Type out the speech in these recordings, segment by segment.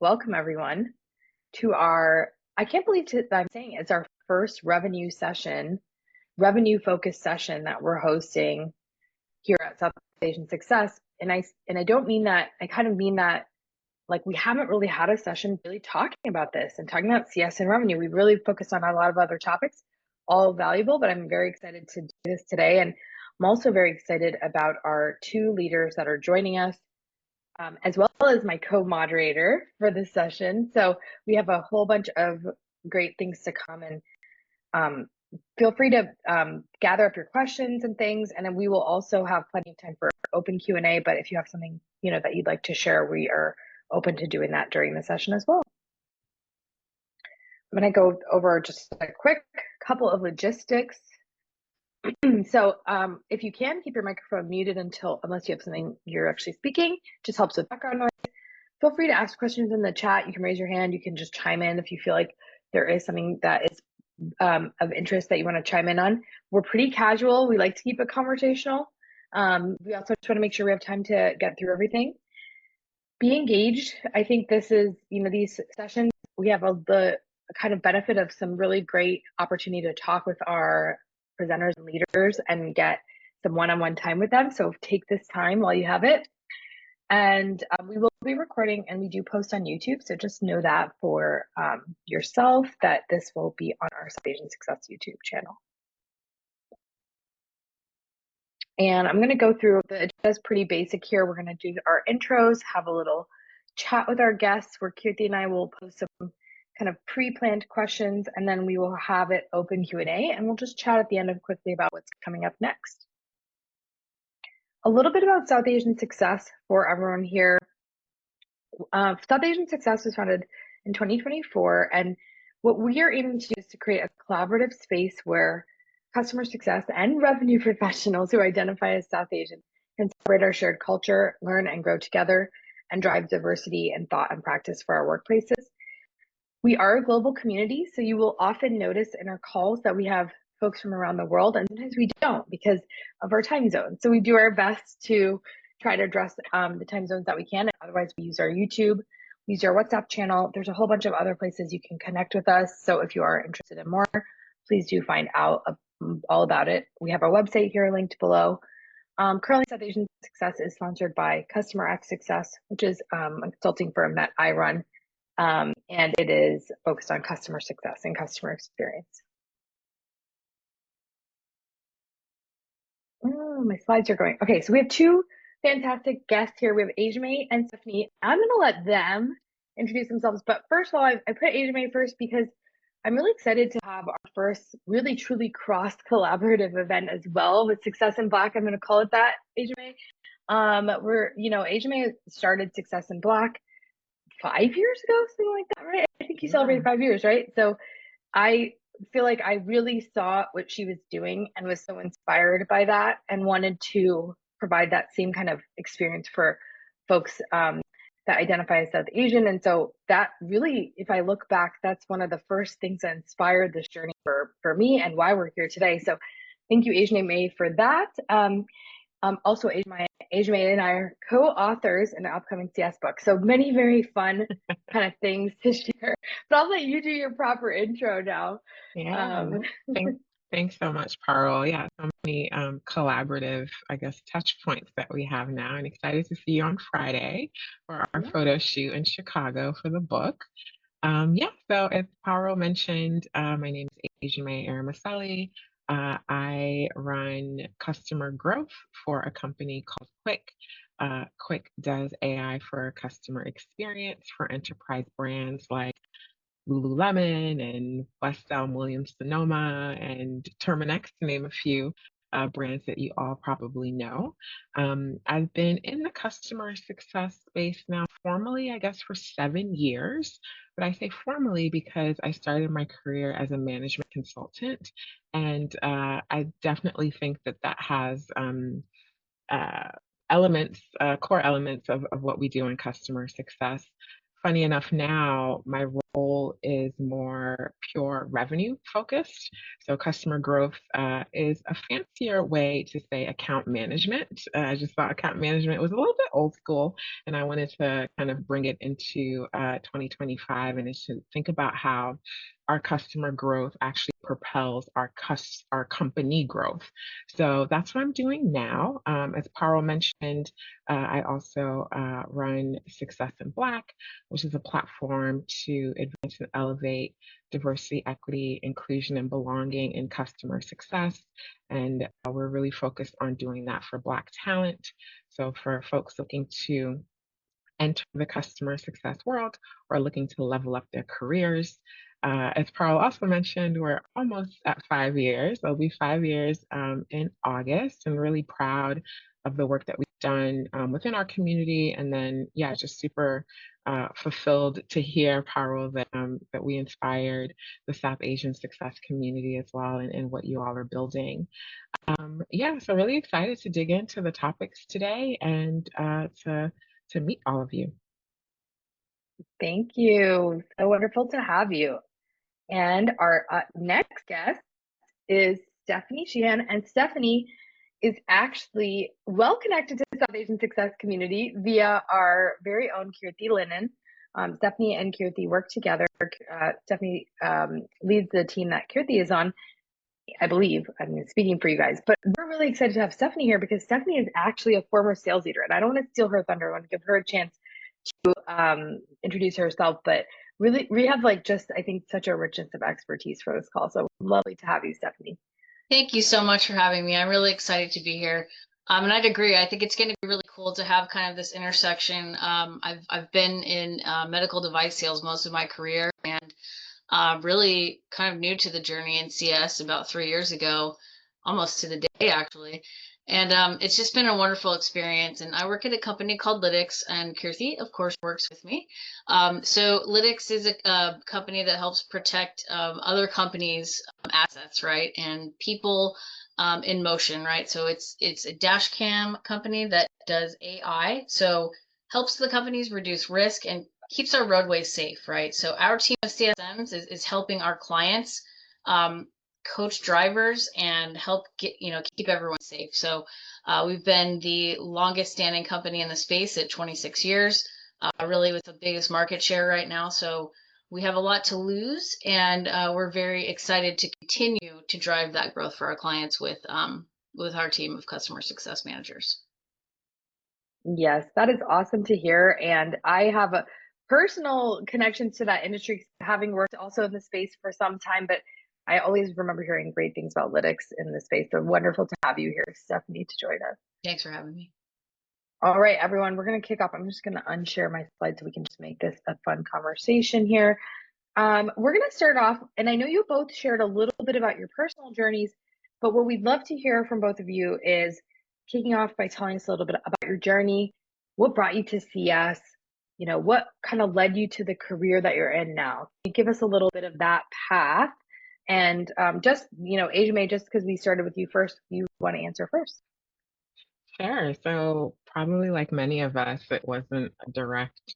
welcome everyone to I can't believe that I'm saying it's our first revenue focused session that we're hosting here at South Asian Success. And I don't mean that, I kind of mean that like we haven't really had a session really talking about this and talking about CS and revenue. We really focused on a lot of other topics, all valuable, but I'm very excited to do this today. And I'm also very excited about our two leaders that are joining us, as well as my co-moderator for this session. So we have a whole bunch of great things to come, and feel free to gather up your questions and things, and then we will also have plenty of time for open Q&A. But if you have something that you'd like to share, we are open to doing that during the session as well. I'm going to go over just a quick couple of logistics. So if you can, keep your microphone muted unless you have something you're actually speaking. Just helps with background noise. Feel free to ask questions in the chat. You can raise your hand. You can just chime in if you feel like there is something that is of interest that you want to chime in on. We're pretty casual. We like to keep it conversational. We also just want to make sure we have time to get through everything. Be engaged. I think this is, these sessions, we have the kind of benefit of some really great opportunity to talk with our presenters and leaders and get some one-on-one time with them. So take this time while you have it. And we will be recording, and we do post on YouTube. So just know that for yourself, that this will be on our South Asian Success YouTube channel. And I'm going to go through the agenda. Is pretty basic here. We're going to do our intros, have a little chat with our guests where Kirthi and I will post some kind of pre-planned questions, and then we will have it open Q&A, and we'll just chat at the end of quickly about what's coming up next. A little bit about South Asian Success for everyone here. South Asian Success was founded in 2024, and what we are aiming to do is to create a collaborative space where customer success and revenue professionals who identify as South Asian can celebrate our shared culture, learn and grow together, and drive diversity in thought and practice for our workplaces. We are a global community, so you will often notice in our calls that we have folks from around the world, and sometimes we don't because of our time zone. So we do our best to try to address the time zones that we can. Otherwise, we use our YouTube, we use our WhatsApp channel. There's a whole bunch of other places you can connect with us. So if you are interested in more, please do find out all about it. We have our website here linked below. Currently, South Asian Success is sponsored by Customer X Success, which is a consulting firm that I run. And it is focused on customer success and customer experience. Oh, my slides are going. Okay, so we have two fantastic guests here. We have Ejieme and Stephanie. I'm going to let them introduce themselves. But first of all, I put Ejieme first because I'm really excited to have our first really truly cross collaborative event as well with Success in Black. I'm going to call it that, Ejieme. Ejieme started Success in Black 5 years ago, something like that, right? I think you celebrated 5 years, right? So I feel like I really saw what she was doing and was so inspired by that and wanted to provide that same kind of experience for folks that identify as South Asian. And so that really, if I look back, that's one of the first things that inspired this journey for me and why we're here today. So thank you, Ejieme, for that. Also, Ejieme and I are co-authors in the upcoming CS book. So many very fun kind of things to share. But I'll let you do your proper intro now. Yeah, thanks so much, Parul. Yeah, so many collaborative, I guess, touch points that we have now. And excited to see you on Friday for our photo shoot in Chicago for the book. So as Parul mentioned, my name is Ejieme Eromosele. I run customer growth for a company called Quick. Quick does AI for customer experience for enterprise brands like Lululemon and West Elm Williams Sonoma and Terminex, to name a few brands that you all probably know. I've been in the customer success space now formally, I guess, for 7 years. But I say formally because I started my career as a management consultant. And I definitely think that has core elements of what we do in customer success. Funny enough, now my role role is more pure revenue focused. So customer growth is a fancier way to say account management. I just thought account management was a little bit old school, and I wanted to kind of bring it into 2025 and is to think about how our customer growth actually propels our company growth. So that's what I'm doing now. As Parul mentioned, I also run Success in Black, which is a platform to advance and elevate diversity, equity, inclusion, and belonging in customer success. And we're really focused on doing that for Black talent. So for folks looking to enter the customer success world or looking to level up their careers. As Parul also mentioned, we're almost at 5 years. It'll be 5 years in August, and really proud of the work that we've done within our community. And then, yeah, just super fulfilled to hear, Parul, that we inspired the South Asian success community as well, and what you all are building. Yeah, so really excited to dig into the topics today and to meet all of you. Thank you. So wonderful to have you. And our next guest is Stephanie Sheehan, and Stephanie is actually well connected to the South Asian success community via our very own Kirthi Linnan. Stephanie and Kirthi work together. Stephanie leads the team that Kirthi is on, I believe. I'm speaking for you guys, but we're really excited to have Stephanie here because Stephanie is actually a former sales leader, and I don't want to steal her thunder. I want to give her a chance to introduce herself, but really we have like just I think such a richness of expertise for this call. So lovely to have you, Stephanie. Thank you so much for having me. I'm really excited to be here. And I'd agree. I think it's going to be really cool to have kind of this intersection. I've been in medical device sales most of my career, and really kind of new to the journey in CS about 3 years ago, almost to the day actually. And it's just been a wonderful experience. And I work at a company called Lytics, and Kirthi, of course, works with me. So Lytics is a company that helps protect other companies' assets, right, and people in motion, right. So it's a dash cam company that does AI, so helps the companies reduce risk and keeps our roadways safe, right. So our team of CSMs is helping our clients coach drivers and help keep everyone safe. So we've been the longest standing company in the space at 26 years, really with the biggest market share right now. So we have a lot to lose, and we're very excited to continue to drive that growth for our clients with our team of customer success managers. Yes, that is awesome to hear. And I have a personal connections to that industry, having worked also in the space for some time, but I always remember hearing great things about Lytics in the space. So wonderful to have you here, Stephanie, to join us. Thanks for having me. All right, everyone, we're going to kick off. I'm just going to unshare my slides so we can just make this a fun conversation here. We're going to start off, and I know you both shared a little bit about your personal journeys, but what we'd love to hear from both of you is kicking off by telling us a little bit about your journey. What brought you to CS? You know, what kind of led you to the career that you're in now? Can you give us a little bit of that path? And just, Ejieme, just because we started with you first, you want to answer first? Sure. So probably like many of us, it wasn't direct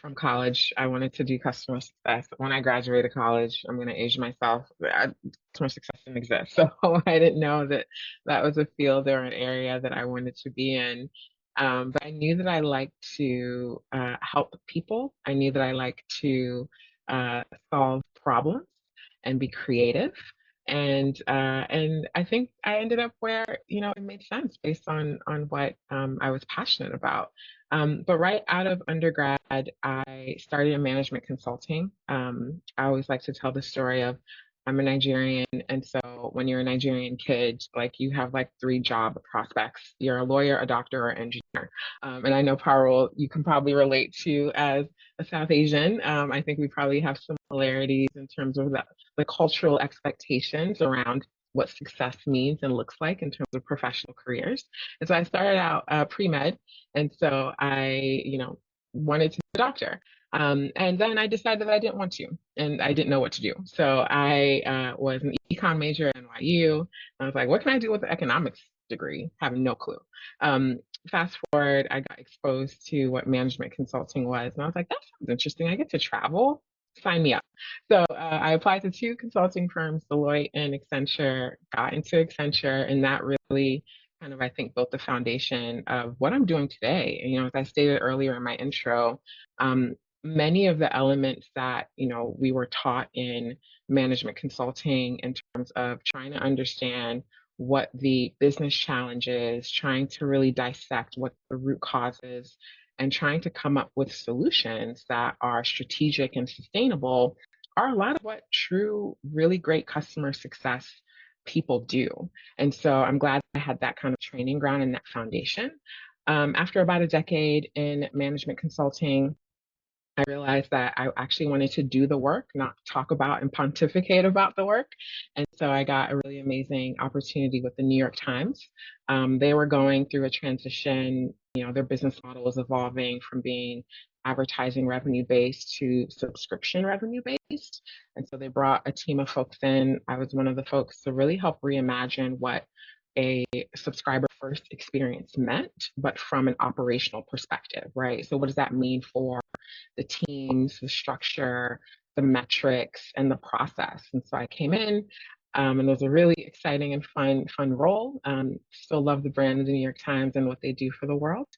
from college. I wanted to do customer success. When I graduated college, I'm going to age myself. Customer success didn't exist. So I didn't know that that was a field or an area that I wanted to be in. But I knew that I liked to help people. I knew that I liked to solve problems and be creative. And I think I ended up where it made sense based on what I was passionate about. But right out of undergrad, I started in management consulting. I always like to tell the story of I'm a Nigerian, and so when you're a Nigerian kid, like you have like three job prospects. You're a lawyer, a doctor, or engineer. And I know, Parul, you can probably relate to as a South Asian. I think we probably have similarities in terms of the cultural expectations around what success means and looks like in terms of professional careers. And so I started out pre-med, and so I, wanted to be a doctor. And then I decided that I didn't want to, and I didn't know what to do. So I was an econ major at NYU. I was like, what can I do with an economics degree? Having no clue. Fast forward, I got exposed to what management consulting was, and I was like, that sounds interesting. I get to travel. sign me up. So I applied to two consulting firms, Deloitte and Accenture, got into Accenture, and that really kind of, I think, built the foundation of what I'm doing today. And, as I stated earlier in my intro, um, many of the elements that, we were taught in management consulting in terms of trying to understand what the business challenge is, trying to really dissect what the root causes, and trying to come up with solutions that are strategic and sustainable are a lot of what true, really great customer success people do. And so I'm glad I had that kind of training ground and that foundation. After about a decade in management consulting, I realized that I actually wanted to do the work, not talk about and pontificate about the work. And so I got a really amazing opportunity with the New York Times. They were going through a transition. Their business model was evolving from being advertising revenue based to subscription revenue based. And so they brought a team of folks in. I was one of the folks to really help reimagine what a subscriber first experience meant, but from an operational perspective, right? So what does that mean for the teams, the structure, the metrics, and the process? And so I came in, and it was a really exciting and fun role. Still love the brand of the New York Times and what they do for the world.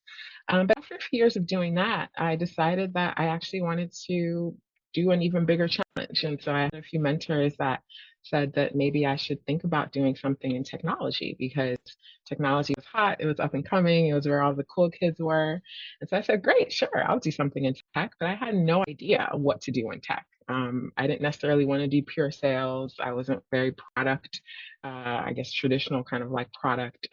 But after a few years of doing that, I decided that I actually wanted to do an even bigger challenge. And so I had a few mentors that said that maybe I should think about doing something in technology because technology was hot, it was up and coming, it was where all the cool kids were. And so I said, great, sure, I'll do something in tech, but I had no idea what to do in tech. I didn't necessarily want to do pure sales. I wasn't very product, I guess, traditional kind of like product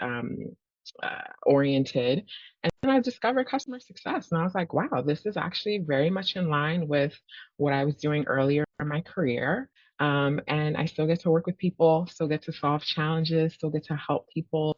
oriented. And then I discovered customer success. And I was like, wow, this is actually very much in line with what I was doing earlier in my career. And I still get to work with people, still get to solve challenges, still get to help people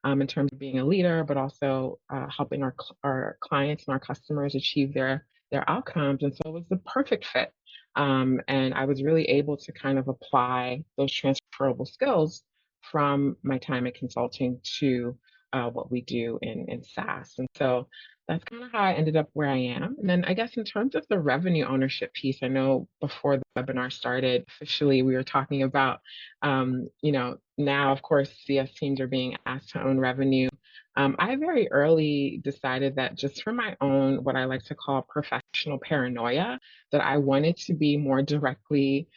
in terms of being a leader, but also helping our clients and our customers achieve their outcomes. And so it was the perfect fit. And I was really able to kind of apply those transferable skills from my time in consulting to what we do in SaaS. And so that's kind of how I ended up where I am. And then I guess in terms of the revenue ownership piece, I know before the webinar started, officially we were talking about, now of course CS teams are being asked to own revenue. I very early decided that just for my own, what I like to call professional paranoia, that I wanted to be more directly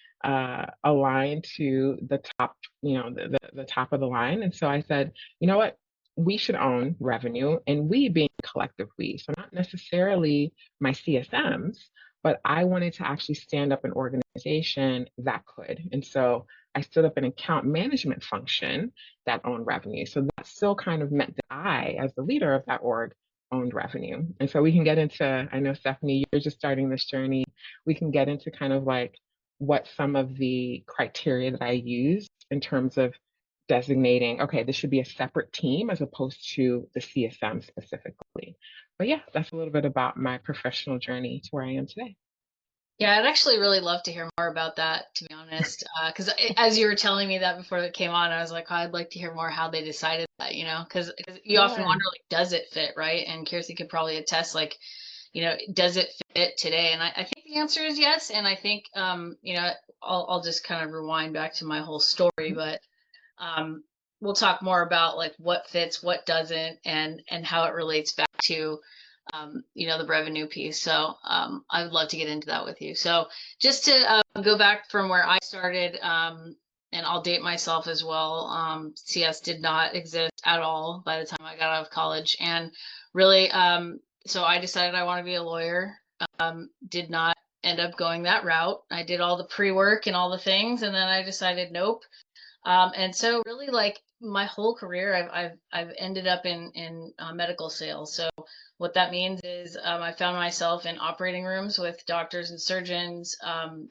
aligned to the top, the top of the line. And so I said, you know what? We should own revenue, and we being collective we. So not necessarily my CSMs, but I wanted to actually stand up an organization that could. And so I stood up an account management function that owned revenue. So that still kind of meant that I, as the leader of that org, owned revenue. And so we can get into, I know, Stephanie, you're just starting this journey. We can get into kind of like what some of the criteria that I used in terms of designating, okay, this should be a separate team as opposed to the CSM specifically. But yeah, that's a little bit about my professional journey to where I am today. Yeah, I'd actually really love to hear more about that, to be honest. Because as you were telling me that before it came on, I was like, oh, I'd like to hear more how they decided that, because you often wonder, like, does it fit, right? And Kirthi could probably attest, like, does it fit today? And I think the answer is yes. And I think, I'll just kind of rewind back to my whole story, but we'll talk more about like what fits, what doesn't, and how it relates back to the revenue piece. So I would love to get into that with you. So just to go back from where I started, and I'll date myself as well. CS did not exist at all by the time I got out of college, and really, so I decided I want to be a lawyer. Did not end up going that route. I did all the pre-work and all the things, and then I decided nope. And so really, like, my whole career, I've ended up in medical sales. So what that means is I found myself in operating rooms with doctors and surgeons,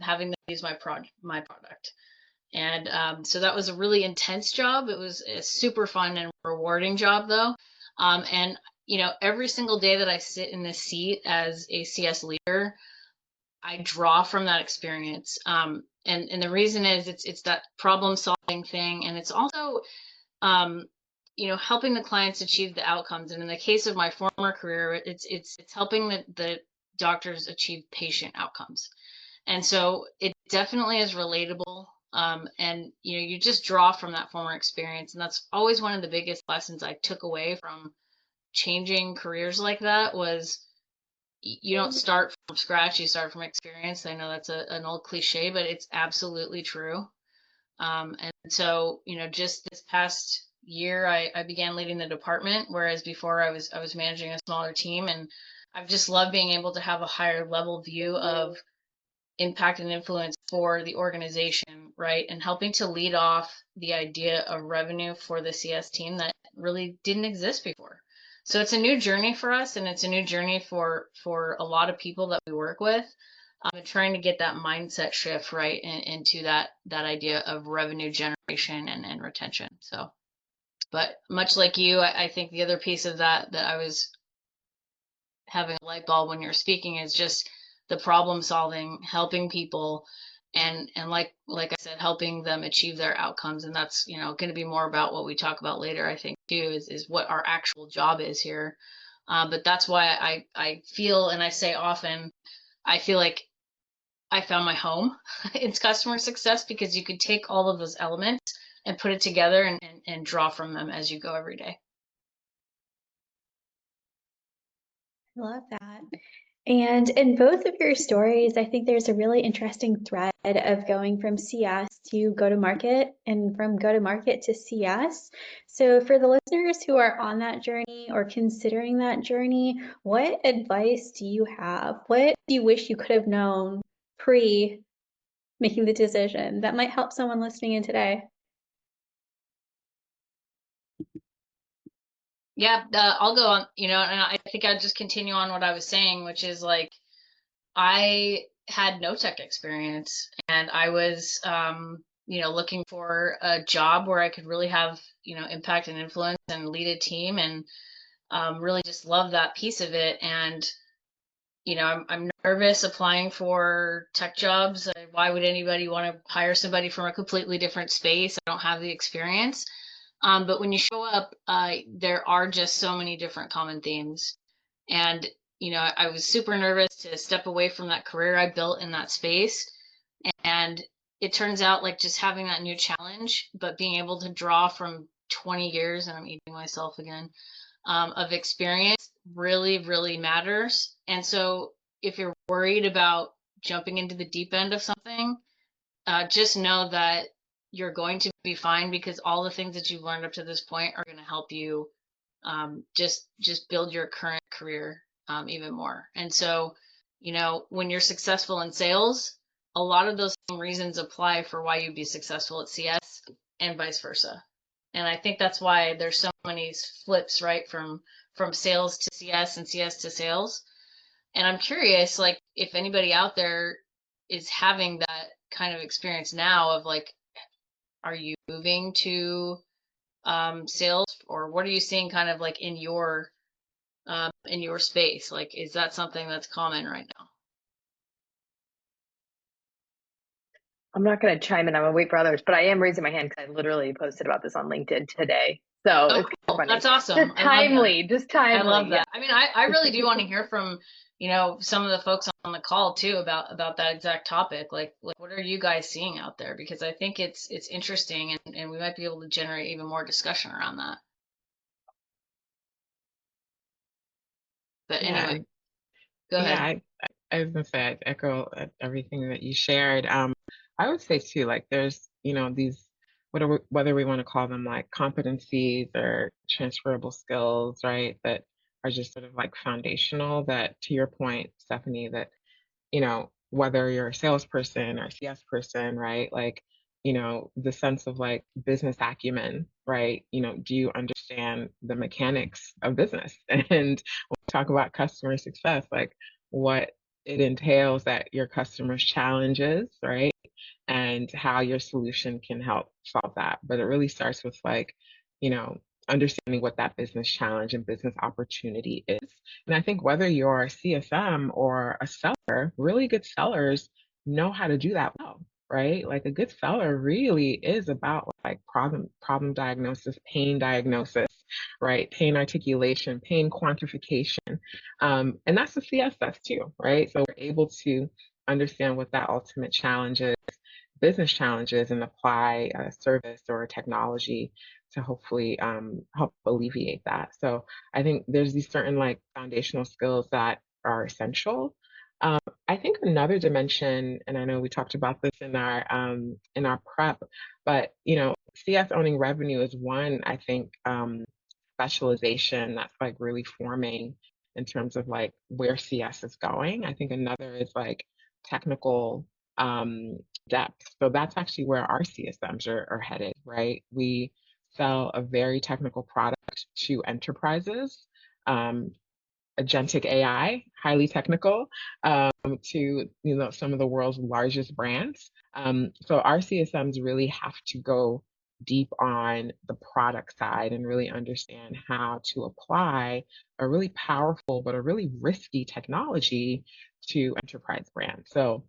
having them use my product. And so that was a really intense job. It was a super fun and rewarding job, though. And every single day that I sit in this seat as a CS leader, I draw from that experience. And the reason is it's that problem solving thing, and it's also helping the clients achieve the outcomes. And in the case of my former career, it's helping the doctors achieve patient outcomes. And so it definitely is relatable. And you just draw from that former experience. And that's always one of the biggest lessons I took away from changing careers like that was you don't start from scratch, you start from experience. I know that's an old cliche, but it's absolutely true. And so, just this past year, I began leading the department, whereas before I was managing a smaller team, and I've just loved being able to have a higher level view of impact and influence for the organization, right? And helping to lead off the idea of revenue for the CS team that really didn't exist before. So it's a new journey for us, and it's a new journey for a lot of people that we work with. And trying to get that mindset shift right into that idea of revenue generation and retention. So, but much like you, I think the other piece of that I was having a light bulb when you're speaking is just the problem solving, helping people, and like I said, helping them achieve their outcomes. And that's going to be more about what we talk about later, I think, too, is what our actual job is here. But that's why I feel, and I say often, I feel like I found my home in customer success, because you could take all of those elements and put it together and draw from them as you go every day. I love that. And in both of your stories, I think there's a really interesting thread of going from CS to go to market and from go to market to CS. So, for the listeners who are on that journey or considering that journey, what advice do you have? What do you wish you could have known pre making the decision that might help someone listening in today? Yeah, I'll go on, and I think I'll just continue on what I was saying, which is like, I had no tech experience, and I was, looking for a job where I could really have, impact and influence and lead a team, and really just love that piece of it. And, I'm nervous applying for tech jobs. Why would anybody want to hire somebody from a completely different space? I don't have the experience. But when you show up, there are just so many different common themes. And, I was super nervous to step away from that career I built in that space. And it turns out, like, just having that new challenge, but being able to draw from 20 years, and I'm eating myself again, of experience really, really matters. And so if you're worried about jumping into the deep end of something, just know that you're going to be fine, because all the things that you've learned up to this point are going to help you just build your current career even more. And so, when you're successful in sales, a lot of those same reasons apply for why you'd be successful at CS and vice versa. And I think that's why there's so many flips, right, from sales to CS and CS to sales. And I'm curious, like, if anybody out there is having that kind of experience now of, like, are you moving to sales, or what are you seeing kind of like in your space? Like, is that something that's common right now? I'm not going to chime in. I'm going to wait for others, but I am raising my hand because I literally posted about this on LinkedIn today. So Oh, it's cool. funny. That's awesome. Just timely. I love that. I mean, I really do want to hear from, some of the folks on the call too about that exact topic. Like what are you guys seeing out there? Because I think it's interesting, and we might be able to generate even more discussion around that. But anyway, go ahead. I was gonna say, I'd echo everything that you shared. I would say too, like there's, these, whether we want to call them like competencies or transferable skills, right? That are just sort of like foundational, that to your point, Stephanie, that, whether you're a salesperson or a CS person, right? Like, the sense of like business acumen, right? Do you understand the mechanics of business? And when we talk about customer success, like what it entails, that your customers' challenges, right? And how your solution can help solve that. But it really starts with like, you know, understanding what that business challenge and business opportunity is. And I think whether you're a CSM or a seller, really good sellers know how to do that well, right? Like a good seller really is about like problem diagnosis, pain diagnosis, right? Pain articulation, pain quantification. And that's the CS does too, right? So we're able to understand what that ultimate challenge is, business challenges, and apply a service or a technology to hopefully help alleviate that. So I think there's these certain like foundational skills that are essential. Um, I think another dimension, and I know we talked about this in our prep, but you know, CS owning revenue is one, I think, specialization that's like really forming in terms of like where CS is going. I think another is like technical um, depth. So that's actually where our CSMs are headed, right? We sell a very technical product to enterprises. Um, agentic AI, highly technical, to you know some of the world's largest brands. So our CSMs really have to go deep on the product side and really understand how to apply a really powerful but a really risky technology to enterprise brands. So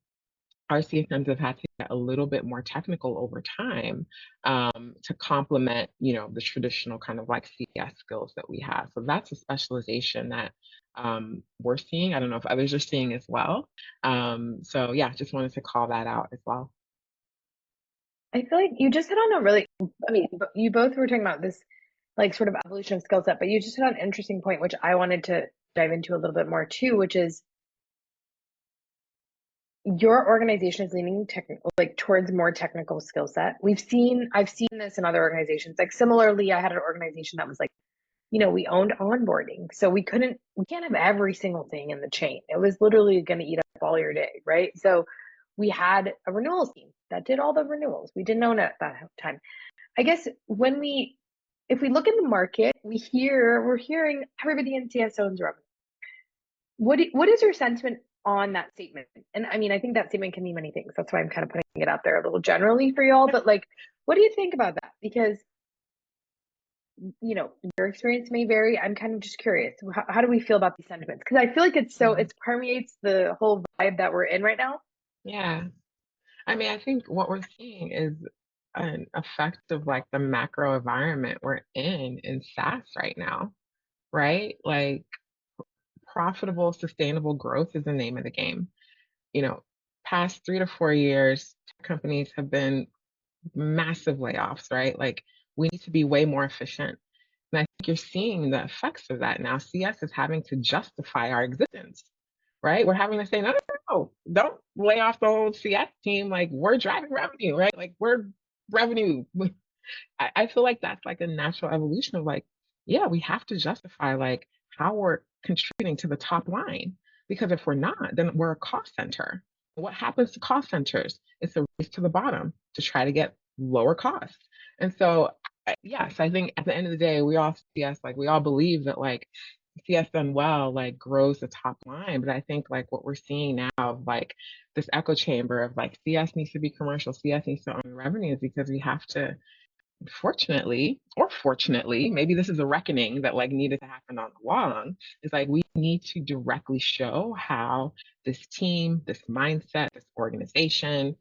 our CSMs have had to get a little bit more technical over time to complement, you know, the traditional kind of like CS skills that we have. So that's a specialization that we're seeing. I don't know if others are seeing as well. So yeah, just wanted to call that out as well. I feel like you just hit on a really, I mean, you both were talking about this like sort of evolution of skill set, but you just hit on an interesting point, which I wanted to dive into a little bit more too, which is your organization is leaning technical, like towards more technical skill set. I've seen this in other organizations. Like similarly, I had an organization that was like, you know, we owned onboarding. So we can't have every single thing in the chain. It was literally going to eat up all your day, right? So we had a renewals team that did all the renewals. We didn't own it at that time. I guess if we look in the market, we're hearing everybody in CS owns revenue. What is your sentiment on that statement? And I mean, I think that statement can mean many things. That's why I'm kind of putting it out there a little generally for y'all. But like, what do you think about that? Because you know, your experience may vary. I'm kind of just curious. How do we feel about these sentiments? Because I feel like it permeates the whole vibe that we're in right now. Yeah. I mean, I think what we're seeing is an effect of like the macro environment we're in SaaS right now, right? Like profitable, sustainable growth is the name of the game. You know, past 3 to 4 years, tech companies have been massive layoffs, right? Like we need to be way more efficient. And I think you're seeing the effects of that now. CS is having to justify our existence, right? We're having to say, no, no, no, don't lay off the whole CS team. Like we're driving revenue, right? Like we're revenue. I feel like that's like a natural evolution of like, yeah, we have to justify like how we're contributing to the top line. Because if we're not, then we're a cost center. What happens to cost centers? It's a race to the bottom to try to get lower costs. And so, yes, I think at the end of the day, we all CS, like we all believe that like CS done well, like grows the top line. But I think like what we're seeing now of like this echo chamber of like CS needs to be commercial, CS needs to own revenue is because we have to fortunately or fortunately, maybe this is a reckoning that like needed to happen all along, is like we need to directly show how this team, this mindset, this organization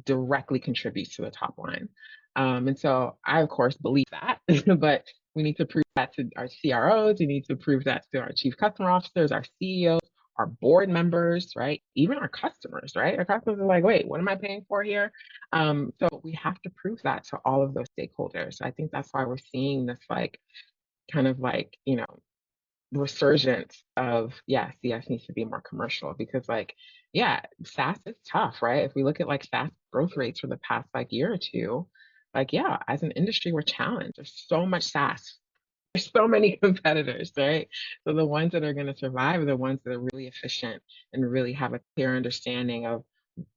directly contributes to the top line. And so I, of course, believe that, but we need to prove that to our CROs. We need to prove that to our chief customer officers, our CEOs, our board members, right? Even our customers, right? Our customers are like, wait, what am I paying for here? So we have to prove that to all of those stakeholders. So I think that's why we're seeing this like kind of like, you know, resurgence of yeah, CS needs to be more commercial because like yeah, SaaS is tough, right? If we look at like SaaS growth rates for the past like year or two, like yeah, as an industry we're challenged. There's so much SaaS. There's so many competitors, right? So the ones that are going to survive are the ones that are really efficient and really have a clear understanding of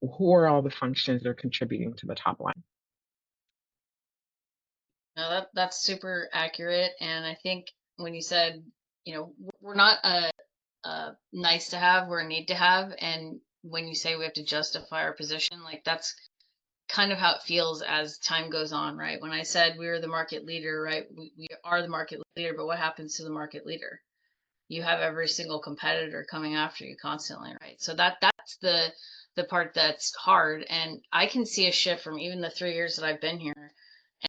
who are all the functions that are contributing to the top line. No, that's super accurate. And I think when you said, you know, we're not a nice to have, we're a need to have. And when you say we have to justify our position, like that's kind of how it feels as time goes on, right? When I said we were the market leader, right? We are the market leader, but what happens to the market leader? You have every single competitor coming after you constantly, right? So that's the part that's hard. And I can see a shift from even the 3 years that I've been here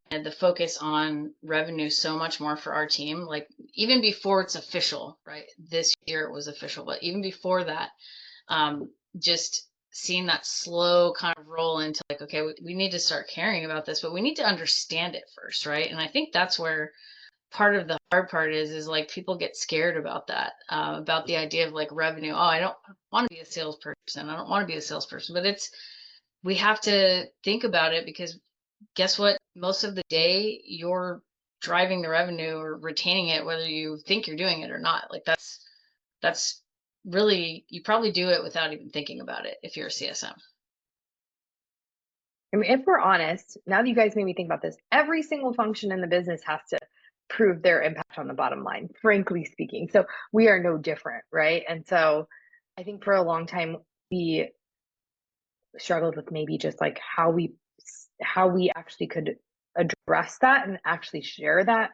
and the focus on revenue so much more for our team. Like even before it's official, right? This year it was official, but even before that, just seen that slow kind of roll into like, okay, we need to start caring about this, but we need to understand it first, right? And I think that's where part of the hard part is like people get scared about that, about the idea of like revenue. Oh, I don't want to be a salesperson. I don't want to be a salesperson, but we have to think about it, because guess what? Most of the day you're driving the revenue or retaining it, whether you think you're doing it or not. Like that's really, you probably do it without even thinking about it if you're a CSM. I mean, if we're honest, now that you guys made me think about this, every single function in the business has to prove their impact on the bottom line, frankly speaking. So we are no different, right? And so I think for a long time we struggled with maybe just like how we actually could address that and actually share that.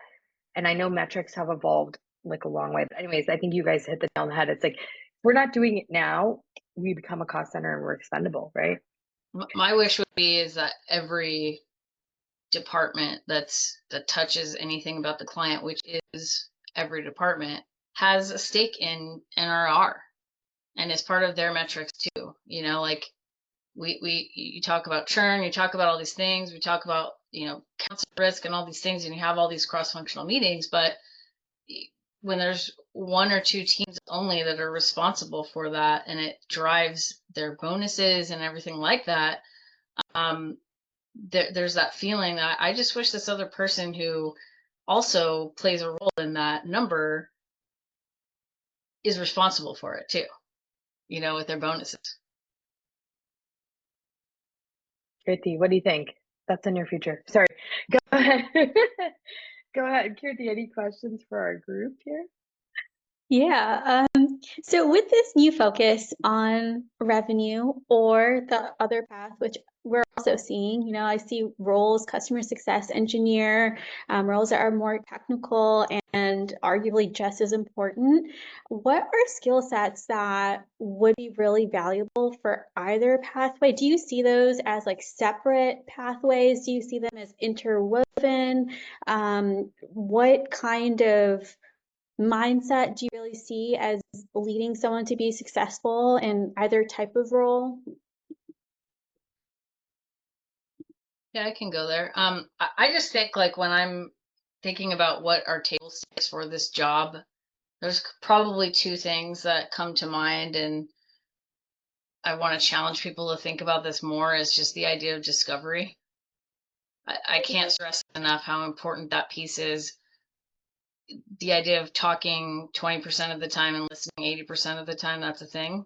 And I know metrics have evolved like a long way. But anyways, I think you guys hit the nail on the head. It's like, we're not doing it now, we become a cost center and we're expendable, right? My wish would be is that every department that touches anything about the client, which is every department, has a stake in NRR and is part of their metrics too. You know, like you talk about churn, you talk about all these things, we talk about, you know, counts of risk and all these things, and you have all these cross-functional meetings, but when there's one or two teams only that are responsible for that, and it drives their bonuses and everything like that, there's that feeling that I just wish this other person who also plays a role in that number is responsible for it too, you know, with their bonuses. Kirthi, what do you think? That's in your future. Sorry, go ahead. Go ahead, Kirthi. Any questions for our group here? Yeah. So with this new focus on revenue or the other path, which we're also seeing, you know, I see roles, customer success engineer, roles that are more technical and arguably just as important. What are skill sets that would be really valuable for either pathway? Do you see those as like separate pathways? Do you see them as interwoven? What kind of mindset do you really see as leading someone to be successful in either type of role? Yeah, I can go there. I just think like when I'm thinking about what are table stakes for this job, there's probably two things that come to mind, and I want to challenge people to think about this more, is just the idea of discovery. I can't stress enough how important that piece is. The idea of talking 20% of the time and listening 80% of the time, that's a thing.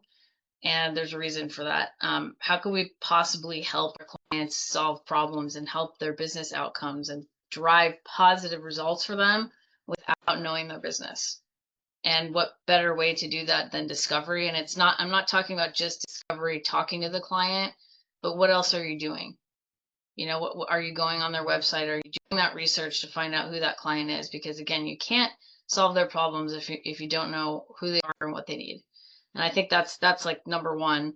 And there's a reason for that. How can we possibly help our clients solve problems and help their business outcomes and drive positive results for them without knowing their business? And what better way to do that than discovery? And I'm not talking about just discovery, talking to the client, but what else are you doing? You know, what are you going on their website? Are you doing that research to find out who that client is? Because again, you can't solve their problems if you don't know who they are and what they need. And I think that's like number one.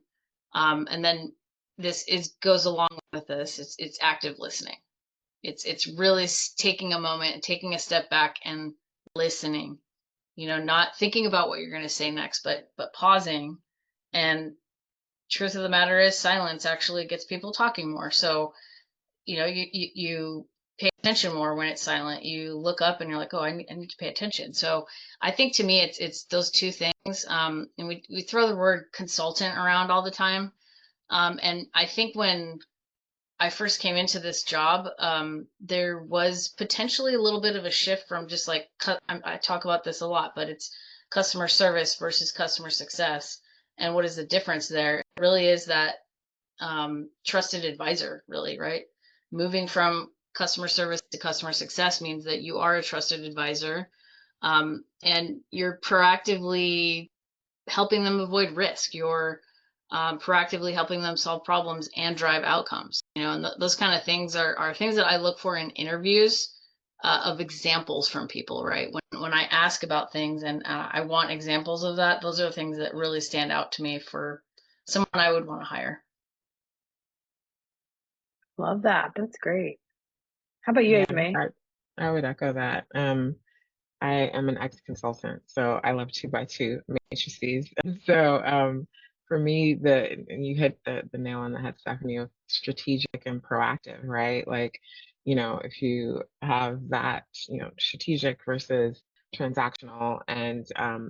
And then this goes along with this. It's active listening. It's really taking a moment and taking a step back and listening. You know, not thinking about what you're going to say next, but pausing. And truth of the matter is, silence actually gets people talking more. So, you know, you pay attention more when it's silent. You look up and you're like, oh, I need to pay attention. So I think to me, it's those two things. And we throw the word consultant around all the time. And I think when I first came into this job, there was potentially a little bit of a shift from just like, I talk about this a lot, but it's customer service versus customer success. And what is the difference there? It really is that trusted advisor, really, right? Moving from customer service to customer success means that you are a trusted advisor, and you're proactively helping them avoid risk. You're proactively helping them solve problems and drive outcomes. You know, and those kind of things are things that I look for in interviews, of examples from people, right? When I ask about things and I want examples of that, those are the things that really stand out to me for someone I would want to hire. Love that. That's great. How about you, Yeah, Ejieme? I would echo that. I am an ex-consultant, so I love 2x2 matrices. And so for me, and you hit the nail on the head, Stephanie, of strategic and proactive, right? Like, if you have that, strategic versus transactional, and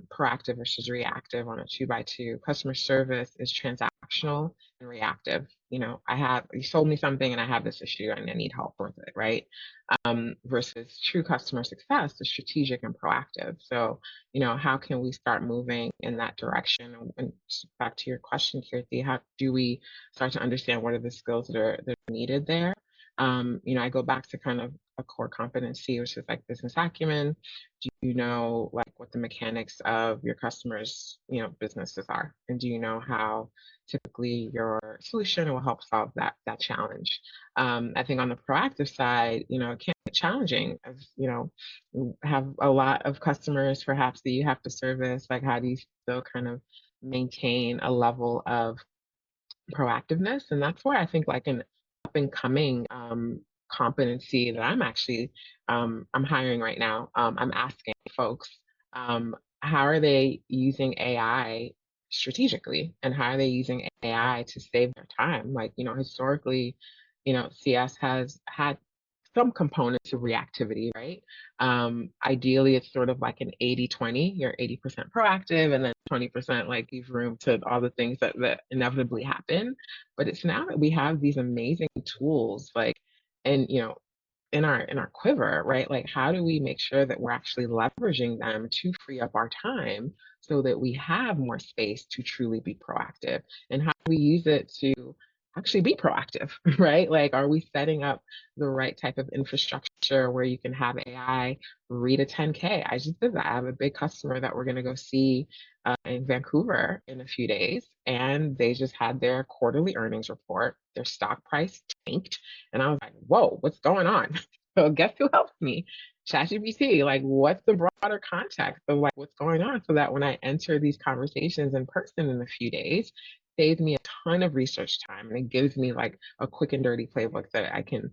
proactive versus reactive on a 2x2. Customer service is transactional and reactive. You sold me something and I have this issue and I need help with it, right? Versus true customer success is strategic and proactive. So, how can we start moving in that direction? And back to your question, Kirthi, how do we start to understand what are the skills that are needed there? I go back to kind of a core competency, which is like business acumen. Do you know like what the mechanics of your customers, businesses are? And do you know how typically your solution will help solve that challenge? I think on the proactive side, it can be challenging as, you have a lot of customers perhaps that you have to service. Like how do you still kind of maintain a level of proactiveness? And that's where I think like an up and coming competency that I'm hiring right now. I'm asking folks, how are they using AI strategically, and how are they using AI to save their time? Like, historically, CS has had some component to reactivity, right? Ideally, it's sort of like an 80-20. You're 80% proactive, and then 20% like leave room to all the things that inevitably happen. But it's now that we have these amazing tools, like, and in our quiver, right? Like, how do we make sure that we're actually leveraging them to free up our time so that we have more space to truly be proactive? And how do we use it to actually be proactive, right? Like, are we setting up the right type of infrastructure where you can have AI read a 10K? I just did that. I have a big customer that we're going to go see in Vancouver in a few days, and they just had their quarterly earnings report. Their stock price tanked, and I was like, "Whoa, what's going on?" So guess who helped me? ChatGPT. Like, what's the broader context of like what's going on, so that when I enter these conversations in person in a few days, saves me a ton of research time, and it gives me like a quick and dirty playbook that I can,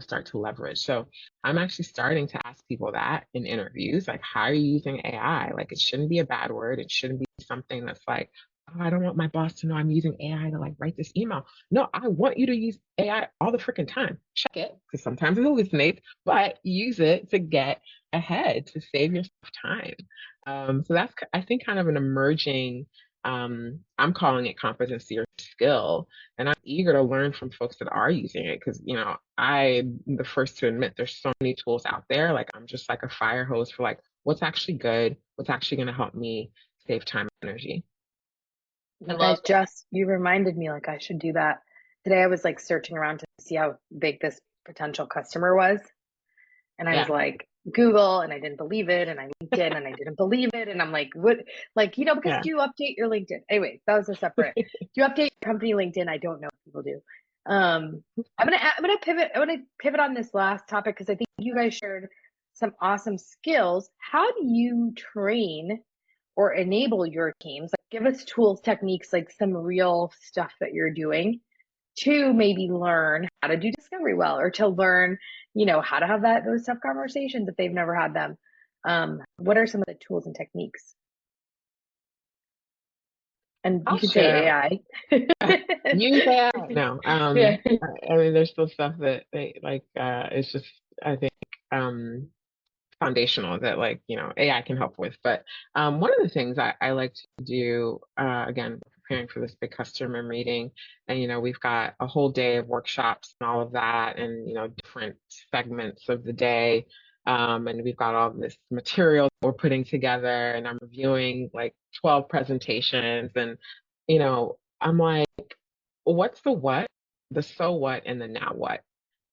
start to leverage. So I'm actually starting to ask people that in interviews, like, how are you using AI? Like, it shouldn't be a bad word. It shouldn't be something that's like, oh, I don't want my boss to know I'm using AI to like write this email. No, I want you to use AI all the freaking time. Check it, because sometimes it hallucinates, but use it to get ahead, to save yourself time. So that's, I think, kind of an emerging, I'm calling it competency or skill. And I'm eager to learn from folks that are using it, because, I'm the first to admit there's so many tools out there. Like, I'm just like a fire hose for like, what's actually good, what's actually going to help me save time and energy. I love You reminded me, like, I should do that. Today I was like searching around to see how big this potential customer was. And I was Yeah. like, Google, and I didn't believe it. And I LinkedIn, and I didn't believe it. And I'm like, what? Like, because Yeah. do you update your LinkedIn? Anyway, that was a separate. Do you update your company LinkedIn? I don't know if people do. I'm gonna pivot. I want to pivot on this last topic because I think you guys shared some awesome skills. How do you train or enable your teams? Like, give us tools, techniques, like some real stuff that you're doing to maybe learn how to do discovery well, or to learn, how to have those tough conversations if they've never had them. What are some of the tools and techniques? And I'll you could say share. AI. Use AI. No. Yeah. I mean, there's still stuff that they like, it's just, I think, foundational that like, AI can help with. But one of the things I like to do, again, preparing for this big customer meeting, and we've got a whole day of workshops and all of that, and different segments of the day. And we've got all this material we're putting together, and I'm reviewing like 12 presentations, and I'm like, what's the what, the so what, and the now what?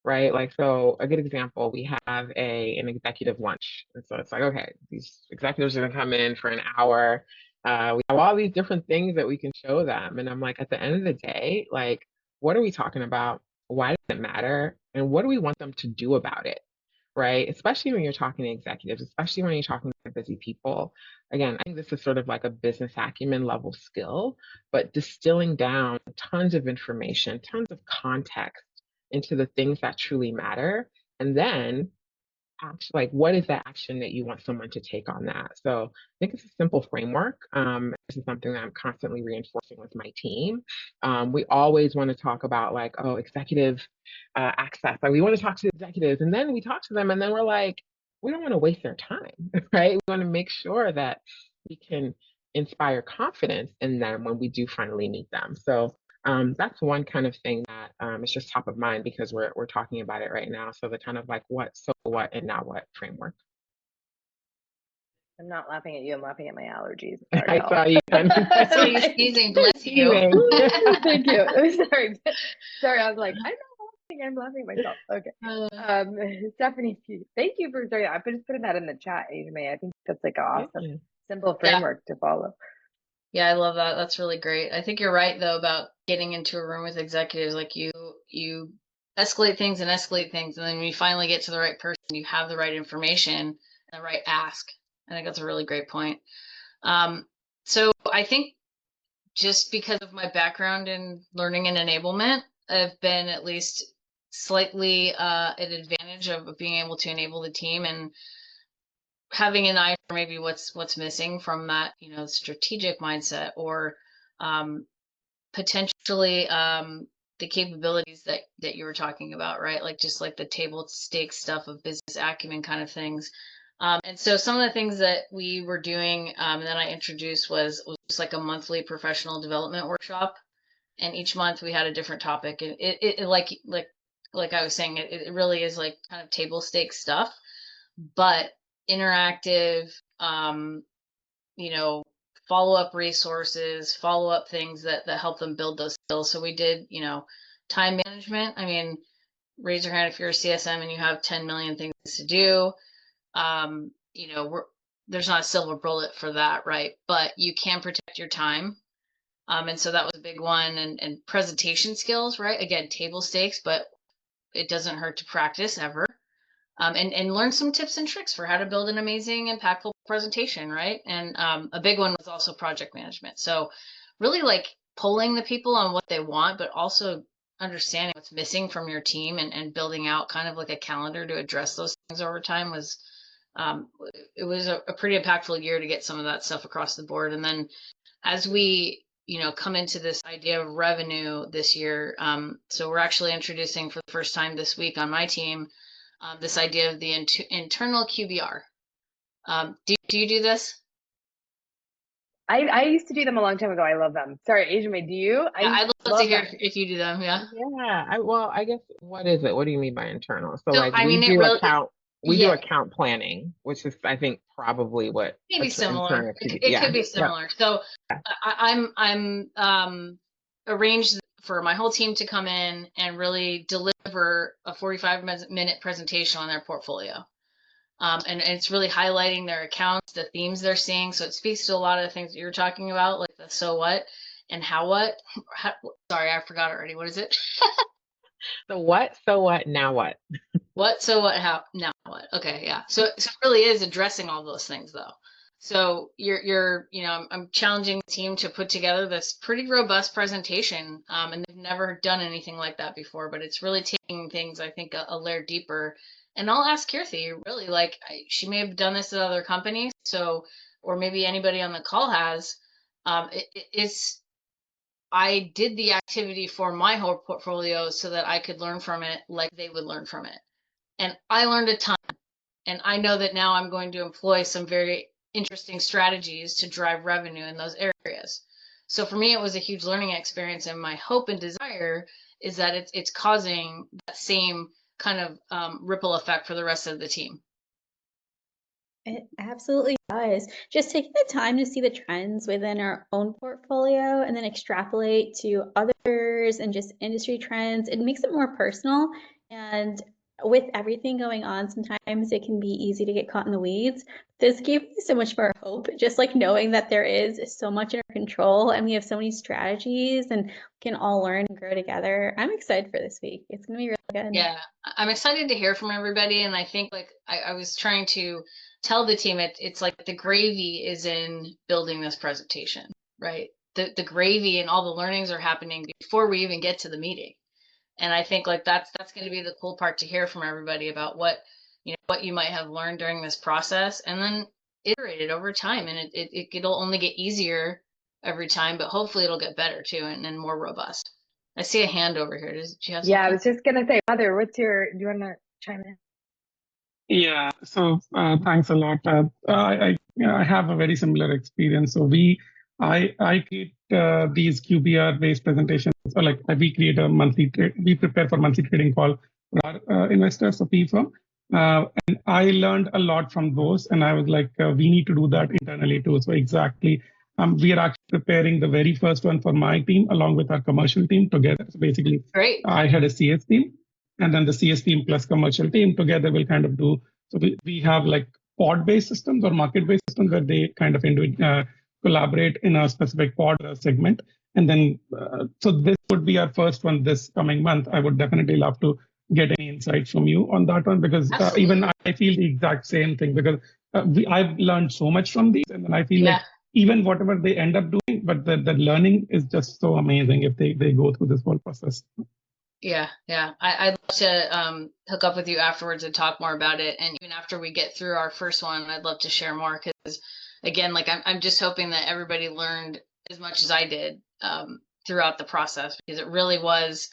Right? Like, so a good example, we have an executive lunch. And so it's like, okay, these executives are gonna come in for an hour. We have all these different things that we can show them. And I'm like, at the end of the day, like, what are we talking about? Why does it matter? And what do we want them to do about it? Right? Especially when you're talking to executives, especially when you're talking to busy people. Again, I think this is sort of like a business acumen level skill, but distilling down tons of information, tons of context into the things that truly matter, and then action, like what is the action that you want someone to take on that? So I think it's a simple framework. This is something that I'm constantly reinforcing with my team. We always want to talk about like, oh, executive access. Like we want to talk to the executives, and then we talk to them, and then we're like, we don't want to waste their time, right? We want to make sure that we can inspire confidence in them when we do finally meet them. So that's one kind of thing that is just top of mind because we're talking about it right now. So the kind of like what, so what, and now what framework. I'm not laughing at you. I'm laughing at my allergies. I saw you kind of I saw you sneezing. Bless you. Thank you. Sorry. Sorry. I was like, I'm not laughing. I'm laughing at myself. Okay. Stephanie, thank you for starting. I've been just putting that in the chat, Ejieme. I think that's like an awesome, simple framework to follow. Yeah, I love that. That's really great. I think you're right though about getting into a room with executives. Like you escalate things, and then when you finally get to the right person, you have the right information and the right ask. I think that's a really great point. So I think just because of my background in learning and enablement, I've been at least slightly at advantage of being able to enable the team and having an eye for maybe what's missing from that, strategic mindset, or potentially the capabilities that you were talking about, right? Like just like the table stakes stuff of business acumen kind of things. And so some of the things that we were doing and that I introduced was just like a monthly professional development workshop. And each month we had a different topic. And it like I was saying, it really is like kind of table stakes stuff, but interactive, follow-up resources, follow-up things that help them build those skills. So we did, time management. I mean, raise your hand if you're a CSM and you have 10 million things to do. There's not a silver bullet for that, right? But you can protect your time. And so that was a big one. And presentation skills, right? Again, table stakes, but it doesn't hurt to practice ever. And learn some tips and tricks for how to build an amazing, impactful presentation, right? And a big one was also project management. So really like polling the people on what they want, but also understanding what's missing from your team and building out kind of like a calendar to address those things over time was it was a pretty impactful year to get some of that stuff across the board. And then as we come into this idea of revenue this year, so we're actually introducing for the first time this week on my team this idea of the internal QBR. Do you do this? I used to do them a long time ago. I love them. Sorry, Ejieme, do you? I'd love to hear if you do them. Yeah. Yeah. I guess what is it? What do you mean by internal? So like I mean, we do account planning, which is I think probably what maybe similar. It could be similar. Yep. So I'm arranged for my whole team to come in and really deliver a 45-minute presentation on their portfolio. And it's really highlighting their accounts, the themes they're seeing. So it speaks to a lot of the things that you're talking about, like the so what and how what. Sorry, I forgot already. What is it? The what, so what, now what? What, so what, how, now what? Okay, yeah. So it really is addressing all those things, though. So I'm challenging the team to put together this pretty robust presentation, and they've never done anything like that before. But it's really taking things, I think, a layer deeper. And I'll ask Kirthi, really, like she may have done this at other companies, or maybe anybody on the call has. I did the activity for my whole portfolio so that I could learn from it like they would learn from it. And I learned a ton. And I know that now I'm going to employ some very interesting strategies to drive revenue in those areas. So for me, it was a huge learning experience. And my hope and desire is that it's causing that same kind of ripple effect for the rest of the team. It absolutely does. Just taking the time to see the trends within our own portfolio and then extrapolate to others and just industry trends, it makes it more personal. And with everything going on, sometimes it can be easy to get caught in the weeds. This gave me so much more hope, just like knowing that there is so much in our control and we have so many strategies and we can all learn and grow together. I'm excited for this week. It's going to be really good. Yeah, I'm excited to hear from everybody. And I think like I was trying to tell the team it's like the gravy is in building this presentation, right? The gravy and all the learnings are happening before we even get to the meeting. And I think like that's going to be the cool part to hear from everybody about what what you might have learned during this process, and then iterate it over time. And it'll only get easier every time, but hopefully it'll get better too, and more robust. I see a hand over here. Do you have Yeah, I something? was just gonna say, Mother, do you want to chime in? Yeah, so thanks a lot. I have a very similar experience. So I create these QBR based presentations. So like we create a we prepare for monthly trading call for our investors, so P firm. And I learned a lot from those, and I was like, we need to do that internally too. So exactly, we are actually preparing the very first one for my team along with our commercial team together. So basically, Great. I had a CS team, and then the CS team plus commercial team together will kind of do. So we have like pod-based systems or market-based systems where they kind of collaborate in a specific pod or segment. And then, so this would be our first one this coming month. I would definitely love to get any insights from you on that one, because even I feel the exact same thing, because I've learned so much from these, and then I feel like even whatever they end up doing, but the learning is just so amazing if they go through this whole process. Yeah. I'd love to hook up with you afterwards and talk more about it. And even after we get through our first one, I'd love to share more, because again, like I'm just hoping that everybody learned as much as I did throughout the process, because it really was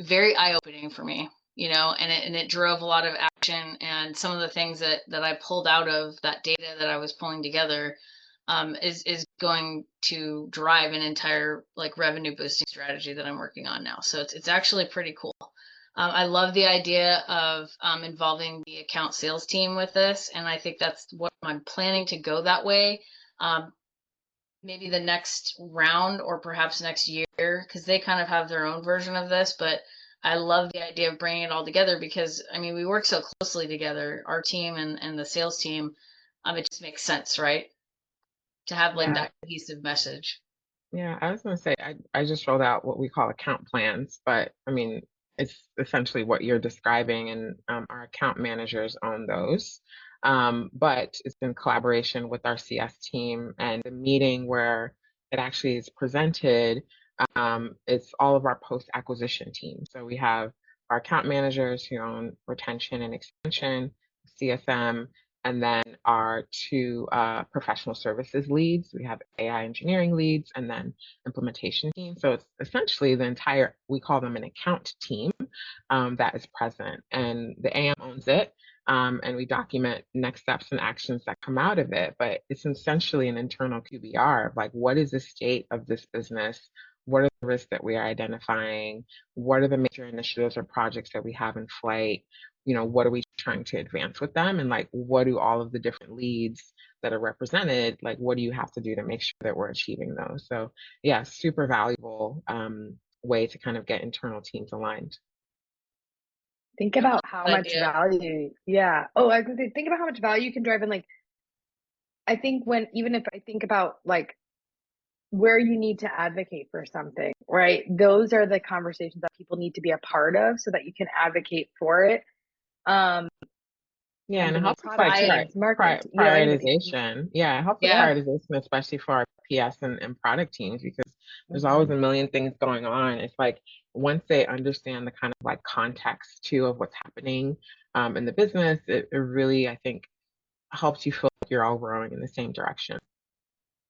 very eye-opening for me, and it drove a lot of action, and some of the things that I pulled out of that data that I was pulling together is going to drive an entire like revenue boosting strategy that I'm working on now. So it's actually pretty cool. I love the idea of involving the account sales team with this, and I think that's what I'm planning to go that way. Maybe the next round or perhaps next year, because they kind of have their own version of this. But I love the idea of bringing it all together, because I mean we work so closely together, our team and the sales team. It just makes sense, right? To have like that cohesive message. Yeah, I was going to say, I just rolled out what we call account plans, but I mean, it's essentially what you're describing, and our account managers own those. But it's in collaboration with our CS team, and the meeting where it actually is presented, it's all of our post-acquisition team. So we have our account managers who own retention and expansion, CSM, and then our two professional services leads. We have AI engineering leads and then implementation team. So it's essentially the entire, we call them an account team that is present. And the AM owns it. And we document next steps and actions that come out of it. But it's essentially an internal QBR of like, what is the state of this business? What are the risks that we are identifying? What are the major initiatives or projects that we have in flight? What are we trying to advance with them? And like, what do all of the different leads that are represented, like, what do you have to do to make sure that we're achieving those? So yeah, super valuable way to kind of get internal teams aligned. Think about how much value. Yeah. Oh, I was gonna say, think about how much value you can drive in. Like, I think even if I think about like where you need to advocate for something, right? Those are the conversations that people need to be a part of so that you can advocate for it. Yeah, and it helps with market, prioritization. Yeah, it helps with prioritization, especially for our PS and product teams, because there's always a million things going on. It's like once they understand the kind of like context too of what's happening in the business, it really, I think, helps you feel like you're all rowing in the same direction.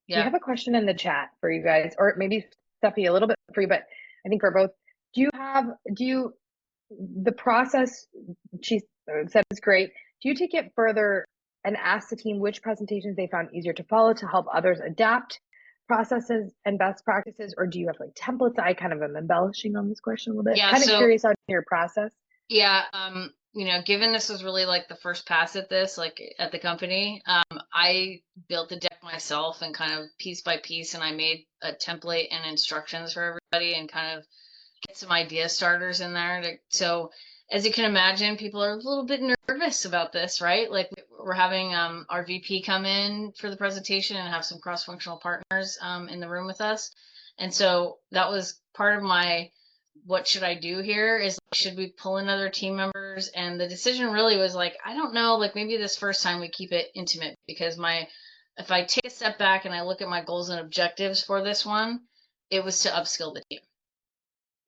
Yeah. We have a question in the chat for you guys, or maybe Steffi a little bit for you, but I think for both. The process she said is great. Do you take it further and ask the team which presentations they found easier to follow to help others adapt processes and best practices, or do you have like templates? I kind of am embellishing on this question a little bit. Yeah, kind of curious on your process. Yeah, given this was really like the first pass at this, like at the company, I built the deck myself and kind of piece by piece, and I made a template and instructions for everybody and kind of get some idea starters in there. So as you can imagine, people are a little bit nervous about this, right? Like we're having our VP come in for the presentation and have some cross-functional partners in the room with us. And so that was part of my, what should I do here, is should we pull in other team members? And the decision really was like, I don't know, like maybe this first time we keep it intimate, because if I take a step back and I look at my goals and objectives for this one, it was to upskill the team.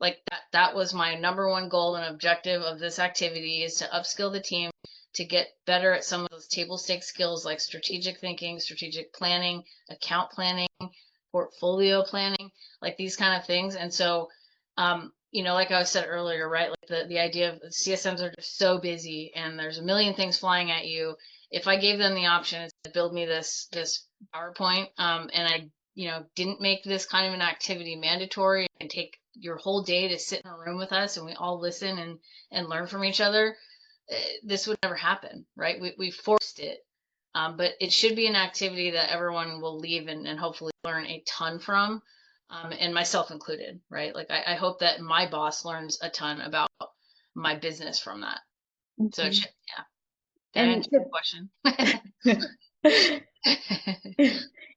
Like that was my number one goal and objective of this activity, is to upskill the team to get better at some of those table stakes skills like strategic thinking, strategic planning, account planning, portfolio planning, like these kind of things. And so, like I said earlier, right? Like the idea of CSMs are just so busy and there's a million things flying at you. If I gave them the option to build me this PowerPoint, and I, didn't make this kind of an activity mandatory and take your whole day to sit in a room with us and we all listen and learn from each other, this would never happen, right? We forced it. But it should be an activity that everyone will leave and hopefully learn a ton from, and myself included, right? Like I hope that my boss learns a ton about my business from that. So it should, yeah. Did I answer your question?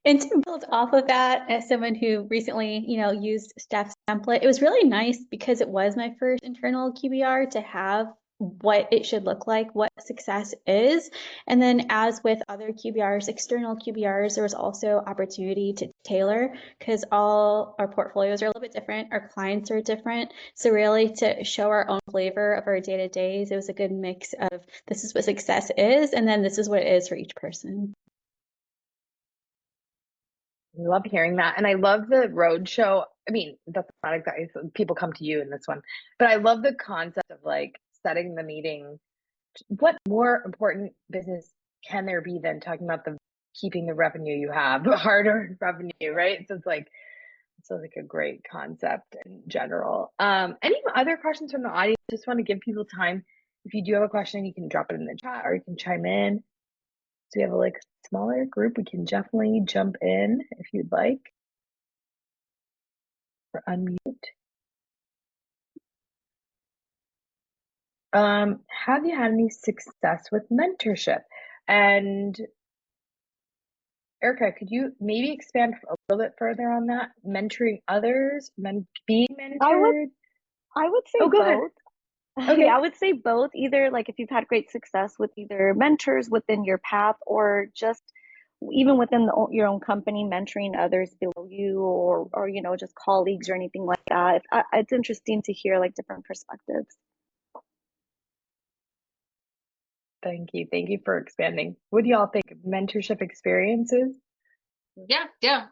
And to build off of that, as someone who recently, used Steph's template, it was really nice because it was my first internal QBR to have what it should look like, what success is. And then as with other QBRs, external QBRs, there was also opportunity to tailor because all our portfolios are a little bit different. Our clients are different. So really to show our own flavor of our day-to-days, it was a good mix of this is what success is, and then this is what it is for each person. I love hearing that. And I love the roadshow. I mean, that's not exactly, people come to you in this one, but I love the concept of like setting the meeting. What more important business can there be than talking about keeping the revenue you have, hard-earned revenue, right? So it's like a great concept in general. Any other questions from the audience? Just want to give people time. If you do have a question, you can drop it in the chat or you can chime in. So we have a smaller group. We can definitely jump in if you'd like, or unmute. Have you had any success with mentorship? And Erica, could you maybe expand a little bit further on that? Mentoring others, being mentored? I would say go both. ahead. Okay. I would say both, either like if you've had great success with either mentors within your path or just even within your own company, mentoring others below you or just colleagues or anything like that. It's interesting to hear like different perspectives. Thank you. Thank you for expanding. What do y'all think of mentorship experiences? Yeah.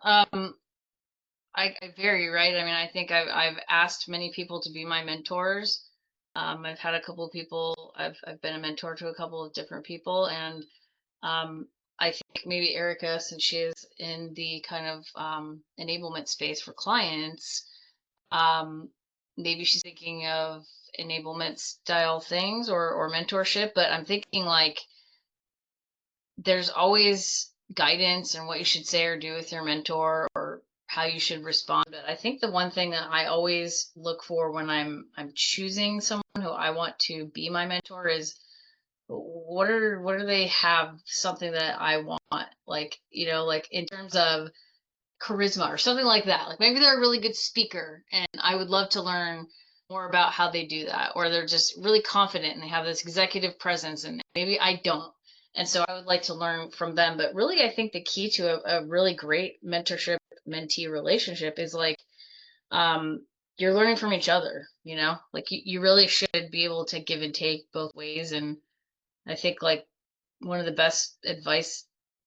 I vary, right? I mean, I think I've asked many people to be my mentors. I've had a couple of people, I've been a mentor to a couple of different people, and I think maybe Erica, since she is in the kind of enablement space for clients, maybe she's thinking of enablement style things or mentorship, but I'm thinking like there's always guidance and what you should say or do with your mentor or how you should respond. But I think the one thing that I always look for when I'm choosing someone who I want to be my mentor is what do they have something that I want, like like in terms of charisma or something like that. Like maybe they're a really good speaker and I would love to learn more about how they do that, or they're just really confident and they have this executive presence and maybe I don't. And so I would like to learn from them. But really, I think the key to a really great mentorship mentee relationship is like you're learning from each other, like you really should be able to give and take both ways. And I think like one of the best advice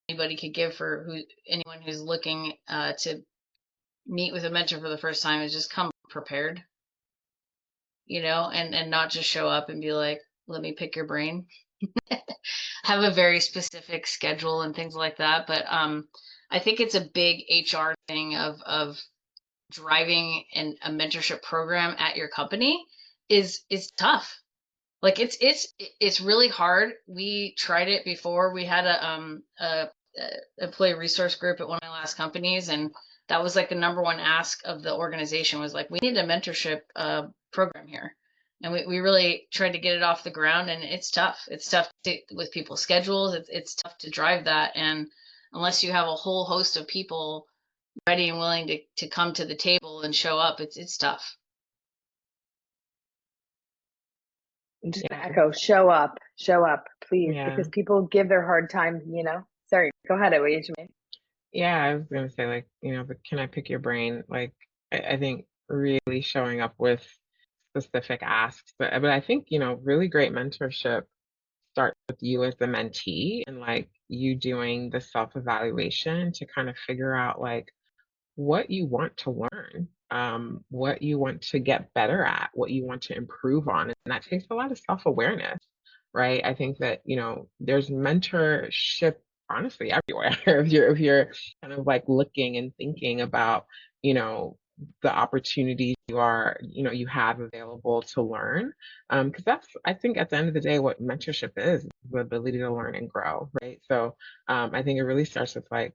anybody could give for anyone who's looking to meet with a mentor for the first time is just come prepared, and not just show up and be like, let me pick your brain. Have a very specific schedule and things like that. But I think it's a big HR thing of driving a mentorship program at your company is tough. Like it's really hard. We tried it before. We had a employee resource group at one of my last companies, and that was like the number one ask of the organization was like, we need a mentorship program here. And we really tried to get it off the ground, and it's tough. It's tough with people's schedules. It's tough to drive that. And unless you have a whole host of people ready and willing to come to the table and show up, it's tough. I'm just gonna echo, show up, please, because people give their hard time, Sorry, go ahead, Ejieme. Yeah, I was gonna say but can I pick your brain? Like I think really showing up with specific asks. But I think, really great mentorship starts with you as the mentee and like you doing the self-evaluation to kind of figure out like what you want to learn, what you want to get better at, what you want to improve on. And that takes a lot of self-awareness, right? I think that, there's mentorship honestly everywhere. If you're kind of like looking and thinking about, you know, the opportunities you have available to learn. Because that's, I think at the end of the day, what mentorship is the ability to learn and grow, right? So I think it really starts with like,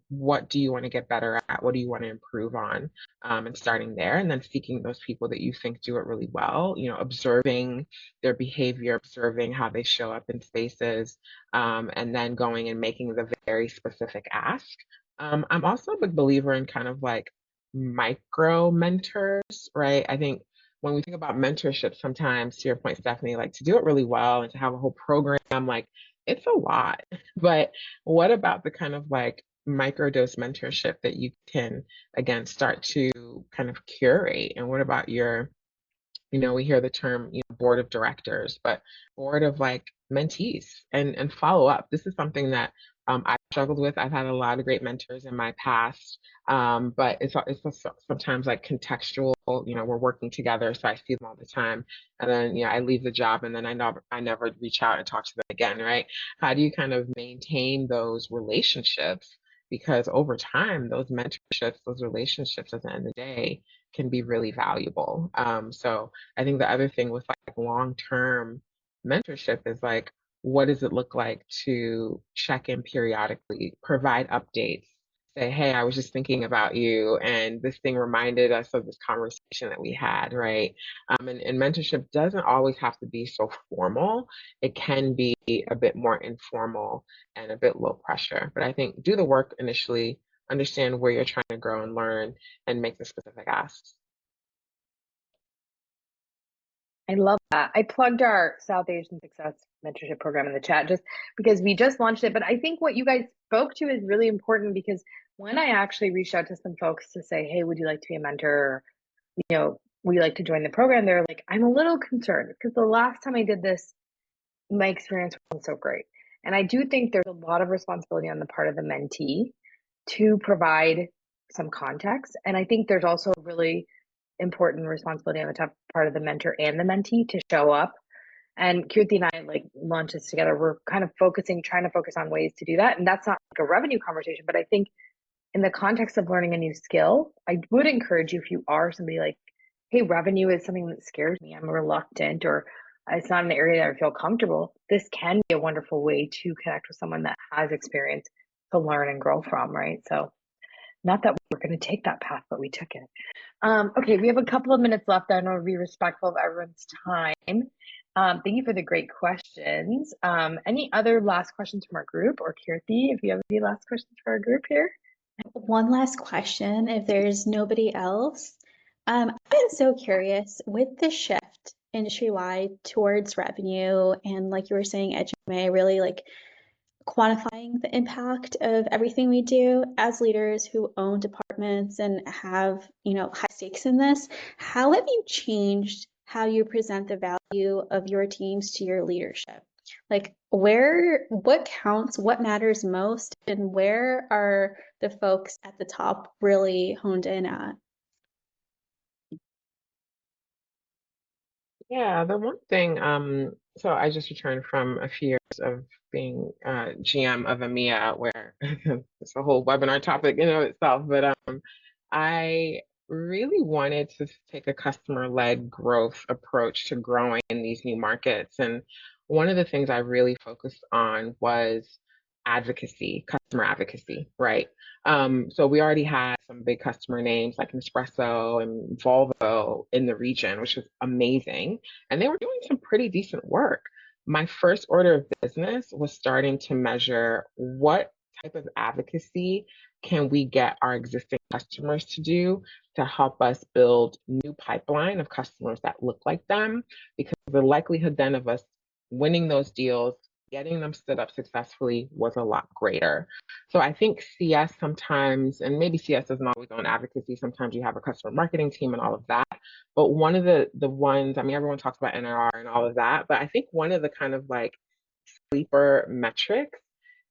what do you want to get better at? What do you want to improve on? And starting there and then seeking those people that you think do it really well, observing their behavior, observing how they show up in spaces, and then going and making the very specific ask. I'm also a big believer in kind of like micro mentors, right? I think when we think about mentorship, sometimes to your point, Stephanie, like to do it really well and to have a whole program, like it's a lot. But what about the kind of like microdose mentorship that you can, again, start to kind of curate? And what about your, we hear the term, board of directors, but board of like mentees and follow up. This is something that I've struggled with. I've had a lot of great mentors in my past, but it's also sometimes like contextual. We're working together, so I see them all the time, and then I leave the job, and then I never reach out and talk to them again. Right? How do you kind of maintain those relationships? Because over time, those mentorships, those relationships, at the end of the day, can be really valuable. So I think the other thing with like long-term mentorship is like, what does it look like to check in periodically, provide updates, say, hey, I was just thinking about you, and this thing reminded us of this conversation that we had, right? And mentorship doesn't always have to be so formal. It can be a bit more informal and a bit low pressure. But I think do the work initially, understand where you're trying to grow and learn, and make the specific asks. I love that. I plugged our South Asian Success Mentorship Program in the chat just because we just launched it. But I think what you guys spoke to is really important because when I actually reached out to some folks to say, hey, would you like to be a mentor? Would you like to join the program? They're like, I'm a little concerned because the last time I did this, my experience wasn't so great. And I do think there's a lot of responsibility on the part of the mentee to provide some context. And I think there's also a really important responsibility on the top part of the mentor and the mentee to show up. And Kirthi and I like launched this together. We're kind of trying to focus on ways to do that. And that's not like a revenue conversation, but I think in the context of learning a new skill, I would encourage you if you are somebody like, hey, revenue is something that scares me. I'm reluctant or it's not an area that I feel comfortable. This can be a wonderful way to connect with someone that has experience to learn and grow from, right? So not that we're going to take that path, but we took it. Okay, we have a couple of minutes left. I want to be respectful of everyone's time. Thank you for the great questions. Any other last questions from our group, or Kirthi, if you have any last questions for our group here? One last question, if there's nobody else. I've been so curious with the shift industry-wide towards revenue and like you were saying, Ejieme, really like quantifying the impact of everything we do as leaders who own departments and have, high stakes in this. How have you changed how you present the value of your teams to your leadership? Like what counts, what matters most, and where are the folks at the top really honed in at? Yeah, the one thing, so I just returned from a few years of being GM of EMEA, where it's a whole webinar topic in and of itself, but I really wanted to take a customer-led growth approach to growing in these new markets. And one of the things I really focused on was advocacy, customer advocacy, right? So we already had some big customer names like Nespresso and Volvo in the region, which was amazing. And they were doing some pretty decent work. My first order of business was starting to measure what type of advocacy can we get our existing customers to do to help us build new pipeline of customers that look like them, because the likelihood then of us winning those deals, getting them stood up successfully was a lot greater. So I think CS sometimes, and maybe CS doesn't always own advocacy. Sometimes you have a customer marketing team and all of that. But one of the ones, I mean, everyone talks about NRR and all of that, but I think one of the kind of like sleeper metrics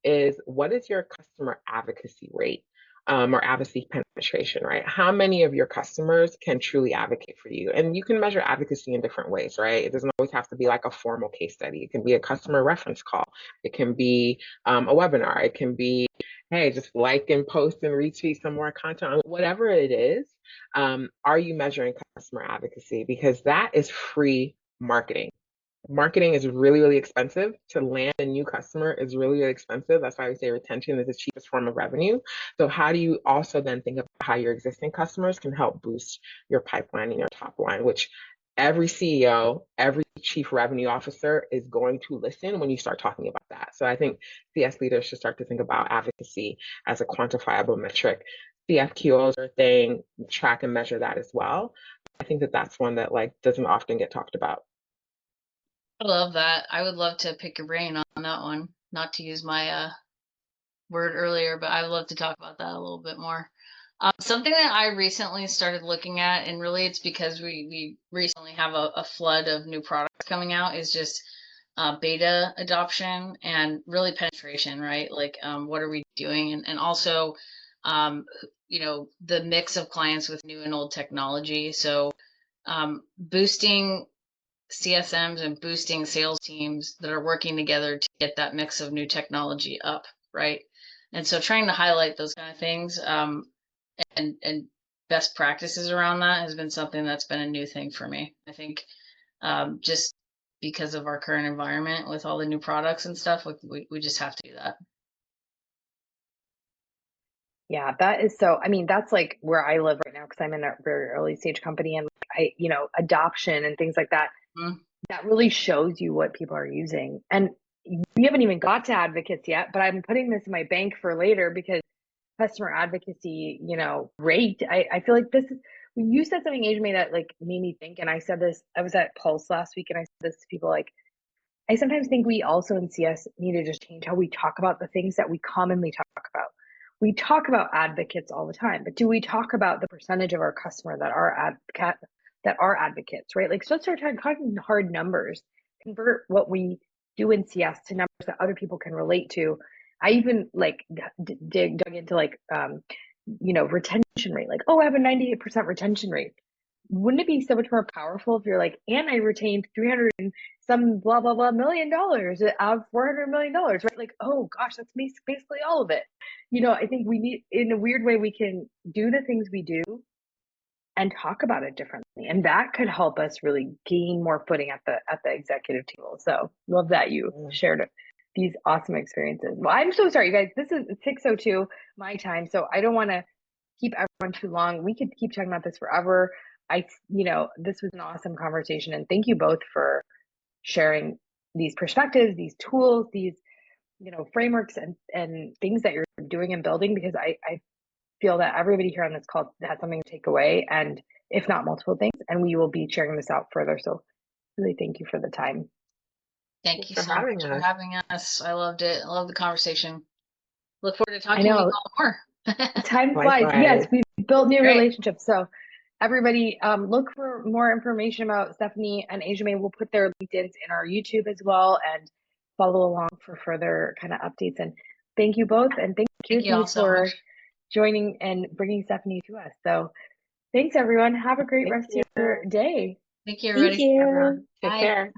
is what is your customer advocacy rate? Or advocacy penetration, right? How many of your customers can truly advocate for you? And you can measure advocacy in different ways, right? It doesn't always have to be like a formal case study. It can be a customer reference call. It can be a webinar. It can be, hey, just like and post and retweet some more content, whatever it is. Are you measuring customer advocacy? Because that is free marketing. Marketing is really, really expensive. To land a new customer is really, really expensive. That's why we say retention is the cheapest form of revenue. So how do you also then think about how your existing customers can help boost your pipeline and your top line, which every CEO, every chief revenue officer is going to listen when you start talking about that. So I think CS leaders should start to think about advocacy as a quantifiable metric. CFQOs are a thing, track and measure that as well. I think that that's one that like doesn't often get talked about. I love that. I would love to pick your brain on that one. Not to use my word earlier, but I'd love to talk about that a little bit more. Something that I recently started looking at, and really it's because we recently have a flood of new products coming out, is just beta adoption and really penetration, right? Like, what are we doing? And also, the mix of clients with new and old technology. So boosting CSMs and boosting sales teams that are working together to get that mix of new technology up, right? And so trying to highlight those kind of things and best practices around that has been something that's been a new thing for me. I think just because of our current environment with all the new products and stuff, we just have to do that. Yeah, that is so, I mean, that's like where I live right now because I'm in a very early stage company and adoption and things like that. Mm-hmm. That really shows you what people are using. And we haven't even got to advocates yet, but I'm putting this in my bank for later because customer advocacy, rate. I feel like this is, you said something, Ejieme, that like made me think, and I said this, I was at Pulse last week and I said this to people, like, I sometimes think we also in CS need to just change how we talk about the things that we commonly talk about. We talk about advocates all the time, but do we talk about the percentage of our customer that are advocates, right? Like, so let's start talking hard numbers, convert what we do in CS to numbers that other people can relate to. I even like dug into like, retention rate, like, oh, I have a 98% retention rate. Wouldn't it be so much more powerful if you're like, and I retained 300 and some blah, blah, blah $1 million out of $400 million, right? Like, oh gosh, that's basically all of it. I think we need, in a weird way, we can do the things we do and talk about it differently. And that could help us really gain more footing at the executive table. So love that you shared these awesome experiences. Well, I'm so sorry, you guys. This is 6:02 my time, so I don't want to keep everyone too long. We could keep talking about this forever. This was an awesome conversation, and thank you both for sharing these perspectives, these tools, these frameworks and things that you're doing and building, because I feel that everybody here on this call had something to take away, and if not multiple things, and we will be sharing this out further. So really thank you for the time. Thank you so much for having us. I loved it. I love the conversation. Look forward to talking to you all more. Time flies. Yes, we've built new relationships. So everybody, look for more information about Stephanie and Ejieme. We'll put their LinkedIn's in our YouTube as well, and follow along for further kind of updates. And thank you both, and thank you for joining and bringing Stephanie to us. So thanks, everyone. Have a great rest of your day. Thank you, everybody. Thank you. Take care.